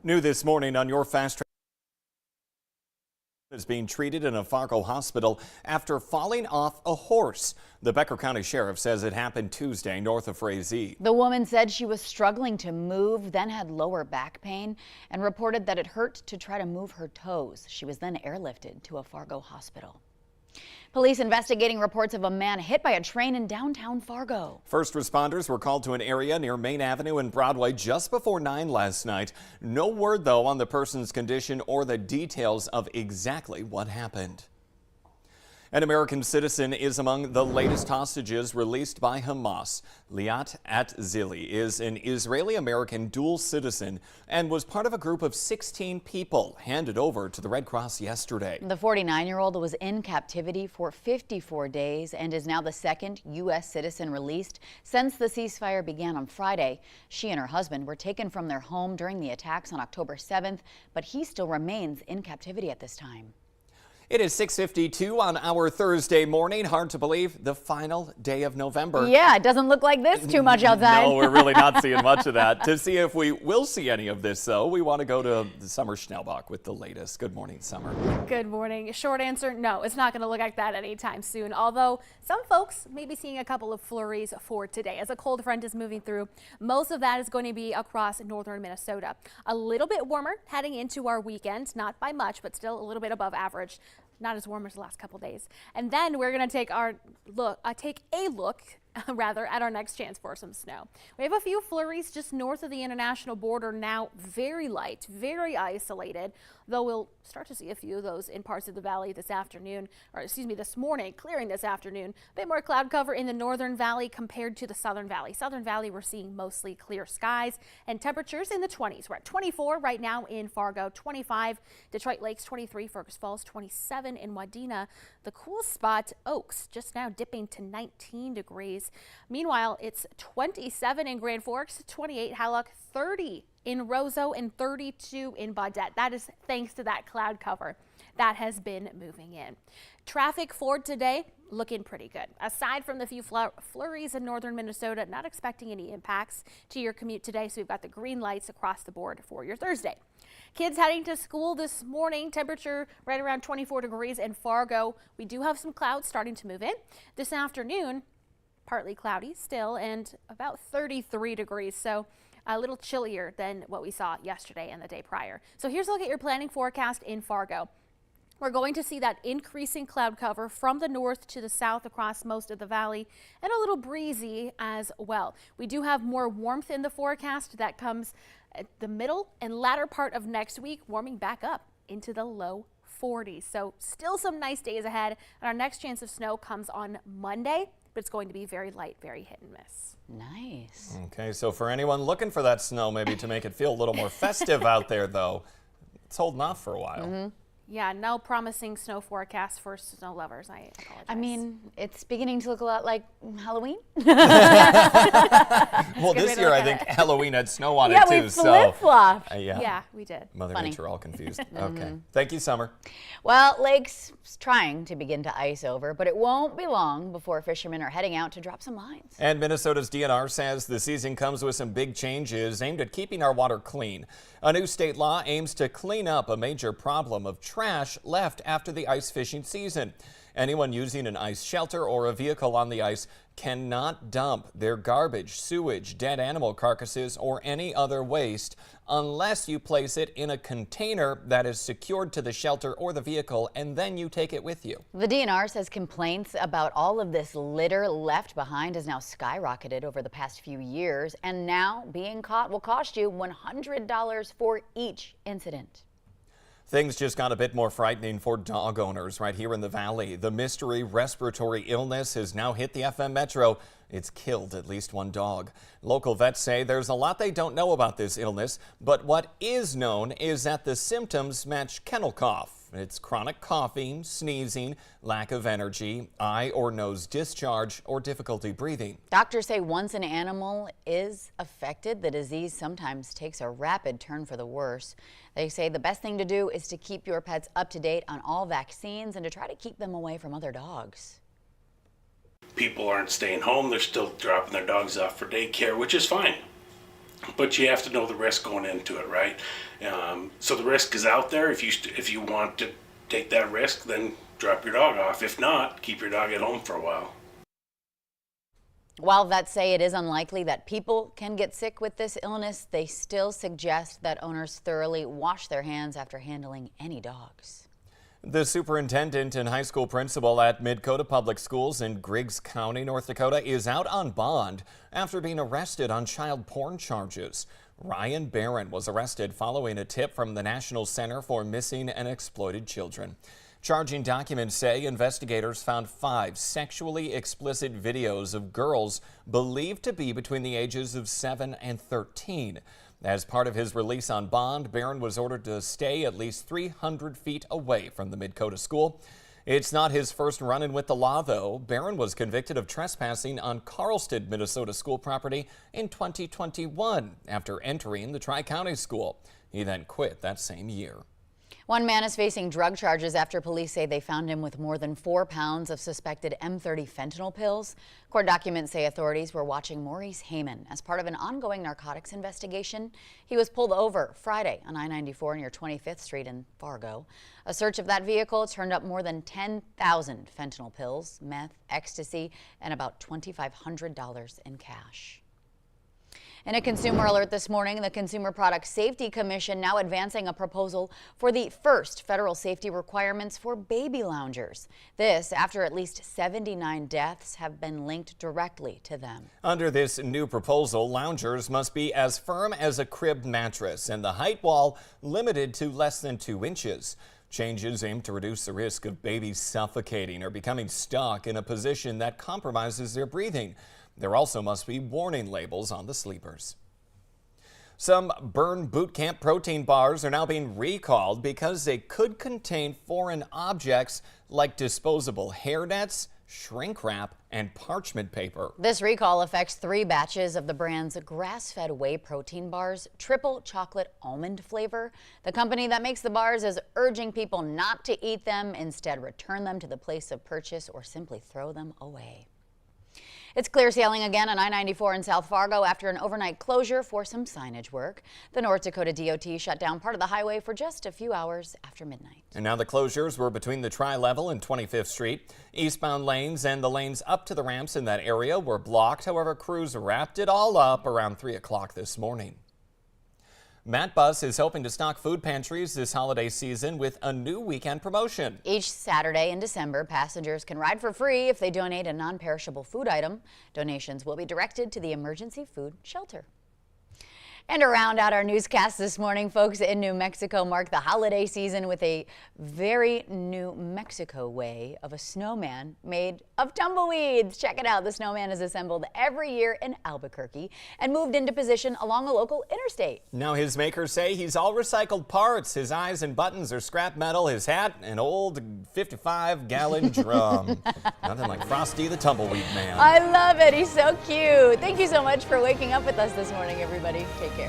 New this morning on your Fast Track is being treated in a Fargo hospital after falling off a horse. The Becker County Sheriff says it happened Tuesday north of Frazee. The woman said she was struggling to move, then had lower back pain and reported that it hurt to try to move her toes. She was then airlifted to a Fargo hospital. Police investigating reports of a man hit by a train in downtown Fargo. First responders were called to an area near Main Avenue and Broadway just before 9 last night. No word, though, on the person's condition or the details of exactly what happened. An American citizen is among the latest hostages released by Hamas. Liat Atzili is an Israeli-American dual citizen and was part of a group of 16 people handed over to the Red Cross yesterday. The 49-year-old was in captivity for 54 days and is now the second U.S. citizen released since the ceasefire began on Friday. She and her husband were taken from their home during the attacks on October 7th, but he still remains in captivity at this time. It is 6:52 on our Thursday morning. Hard to believe, the final day of November. Yeah, it doesn't look like this too much outside. No, we're really not seeing much of that. To see if we will see any of this, though, we want to go to Summer Schnellbach with the latest. Good morning, Summer. Good morning. Short answer, no, it's not going to look like that anytime soon. Although some folks may be seeing a couple of flurries for today as a cold front is moving through. Most of that is going to be across northern Minnesota. A little bit warmer heading into our weekend, not by much, but still a little bit above average. Not as warm as the last couple days. And then we're going to take a look at our next chance for some snow. We have a few flurries just north of the international border now, very light, very isolated, though we'll start to see a few of those in parts of the valley this afternoon, or excuse me, this morning, clearing this afternoon. A bit more cloud cover in the northern valley compared to the southern valley. Southern valley, we're seeing mostly clear skies and temperatures in the 20s. We're at 24 right now in Fargo, 25, Detroit Lakes 23, Fergus Falls 27 in Wadena. The cool spot, Oaks, just now dipping to 19 degrees. Meanwhile, it's 27 in Grand Forks, 28 Hallock, 30 in Roseau, and 32 in Baudette. That is thanks to that cloud cover that has been moving in. Traffic for today looking pretty good. Aside from the few flurries in northern Minnesota, not expecting any impacts to your commute today, so we've got the green lights across the board for your Thursday. Kids heading to school this morning, temperature right around 24 degrees in Fargo. We do have some clouds starting to move in. This afternoon, partly cloudy still and about 33 degrees, so a little chillier than what we saw yesterday and the day prior. So here's a look at your planning forecast in Fargo. We're going to see that increasing cloud cover from the north to the south across most of the valley and a little breezy as well. We do have more warmth in the forecast that comes at the middle and latter part of next week, warming back up into the low 40s. So still some nice days ahead, and our next chance of snow comes on Monday, but it's going to be very light, very hit and miss. Nice. Okay, so for anyone looking for that snow, maybe to make it feel a little more festive out there, though, it's holding off for a while. Mm-hmm. Yeah, no promising snow forecast for snow lovers. I apologize. I mean, it's beginning to look a lot like Halloween. Well, this year I think Halloween had snow on Yeah, it too. we flip-flopped. Yeah, we did. Mother Funny. Nature all confused. Okay. Thank you, Summer. Well, Lake's trying to begin to ice over, but it won't be long before fishermen are heading out to drop some lines. And Minnesota's DNR says the season comes with some big changes aimed at keeping our water clean. A new state law aims to clean up a major problem of trash left after the ice fishing season. Anyone using an ice shelter or a vehicle on the ice cannot dump their garbage, sewage, dead animal carcasses, or any other waste unless you place it in a container that is secured to the shelter or the vehicle, and then you take it with you. The DNR says complaints about all of this litter left behind has now skyrocketed over the past few years, and now being caught will cost you $100 for each incident. Things just got a bit more frightening for dog owners right here in the valley. The mystery respiratory illness has now hit the FM Metro. It's killed at least one dog. Local vets say there's a lot they don't know about this illness, but what is known is that the symptoms match kennel cough. It's chronic coughing, sneezing, lack of energy, eye or nose discharge, or difficulty breathing. Doctors say once an animal is affected, the disease sometimes takes a rapid turn for the worse. They say the best thing to do is to keep your pets up to date on all vaccines and to try to keep them away from other dogs. People aren't staying home. They're still dropping their dogs off for daycare, which is fine. but you have to know the risk going into it, right? So the risk is out there. If you want to take that risk, then drop your dog off. If not, keep your dog at home for a while. While vets say it is unlikely that people can get sick with this illness, they still suggest that owners thoroughly wash their hands after handling any dogs. The superintendent and high school principal at Mid-Coda Public Schools in Griggs County, North Dakota, is out on bond after being arrested on child porn charges. Ryan Barron was arrested following a tip from the National Center for Missing and Exploited Children. Charging documents say investigators found 5 sexually explicit videos of girls believed to be between the ages of 7 and 13. As part of his release on bond, Barron was ordered to stay at least 300 feet away from the Mid-Coda school. It's not his first run-in with the law, though. Barron was convicted of trespassing on Carlstead, Minnesota school property in 2021 after entering the Tri-County school. He then quit that same year. One man is facing drug charges after police say they found him with more than 4 pounds of suspected M30 fentanyl pills. Court documents say authorities were watching Maurice Heyman as part of an ongoing narcotics investigation. He was pulled over Friday on I-94 near 25th Street in Fargo. A search of that vehicle turned up more than 10,000 fentanyl pills, meth, ecstasy, and about $2,500 in cash. In a consumer alert this morning, the Consumer Product Safety Commission now advancing a proposal for the first federal safety requirements for baby loungers. This after at least 79 deaths have been linked directly to them. Under this new proposal, loungers must be as firm as a crib mattress and the height wall limited to less than 2 inches. Changes aim to reduce the risk of babies suffocating or becoming stuck in a position that compromises their breathing. There also must be warning labels on the sleepers. Some Burn Boot Camp protein bars are now being recalled because they could contain foreign objects like disposable hair nets, shrink wrap, and parchment paper. This recall affects 3 batches of the brand's grass-fed whey protein bars, triple chocolate almond flavor. The company that makes the bars is urging people not to eat them, instead return them to the place of purchase or simply throw them away. It's clear sailing again on I-94 in South Fargo after an overnight closure for some signage work. The North Dakota DOT shut down part of the highway for just a few hours after midnight. And now the closures were between the Tri-Level and 25th Street. Eastbound lanes and the lanes up to the ramps in that area were blocked. However, crews wrapped it all up around 3 o'clock this morning. Matt Bus is hoping to stock food pantries this holiday season with a new weekend promotion. Each Saturday in December, passengers can ride for free if they donate a non-perishable food item. Donations will be directed to the emergency food shelter. And to round out our newscast this morning, folks in New Mexico mark the holiday season with a very New Mexico way of a snowman made of tumbleweeds. Check it out. The snowman is assembled every year in Albuquerque and moved into position along a local interstate. Now his makers say he's all recycled parts. His eyes and buttons are scrap metal, his hat an old 55-gallon drum. Nothing like Frosty the Tumbleweed Man. I love it. He's so cute. Thank you so much for waking up with us this morning, everybody. Take care.